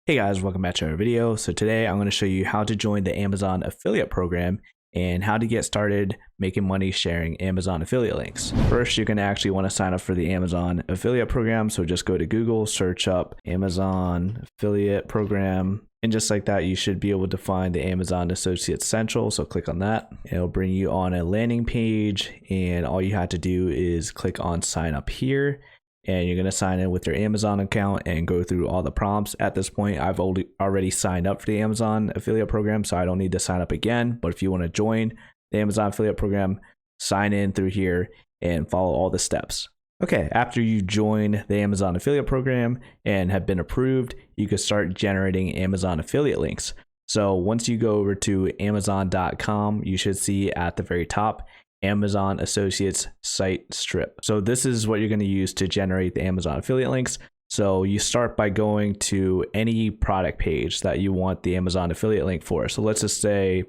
Hey guys, welcome back to our video. So today I'm going to show you how to join the Amazon affiliate program and how to get started making money sharing Amazon affiliate links. First, you're going to actually want to sign up for the Amazon affiliate program. So just go to Google, search up Amazon affiliate program. And just like that, you should be able to find the Amazon Associates Central. So click on that. It'll bring you on a landing page. And all you have to do is click on sign up here. And you're going to sign in with your Amazon account and go through all the prompts. At this point, I've already signed up for the Amazon affiliate program, so I don't need to sign up again. But if you want to join the Amazon affiliate program, sign in through here and follow all the steps. Okay, after you join the Amazon affiliate program and have been approved, you can start generating Amazon affiliate links. So once you go over to Amazon.com, you should see at the very top Amazon Associates site strip. So this is what you're going to use to generate the Amazon affiliate links. So you start by going to any product page that you want the Amazon affiliate link for. So let's just say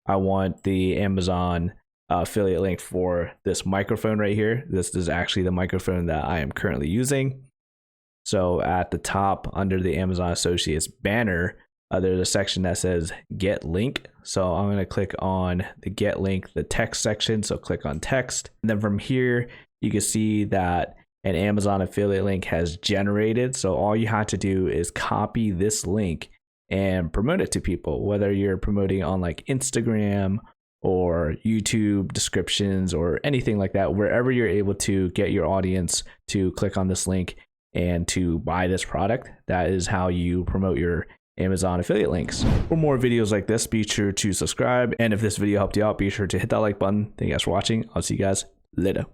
I want the Amazon affiliate link for this microphone right here. This is actually the microphone that I am currently using. So at the top under the Amazon Associates banner, there's a section that says get link. So I'm going to click on the get link, the text section. So click on text. And then from here, you can see that an Amazon affiliate link has generated. So all you have to do is copy this link and promote it to people, whether you're promoting on like Instagram or YouTube descriptions or anything like that, wherever you're able to get your audience to click on this link and to buy this product. That is how you promote your Amazon affiliate links. For more videos like this, be sure to subscribe. And if this video helped you out, be sure to hit that like button. Thank you guys for watching. I'll see you guys later.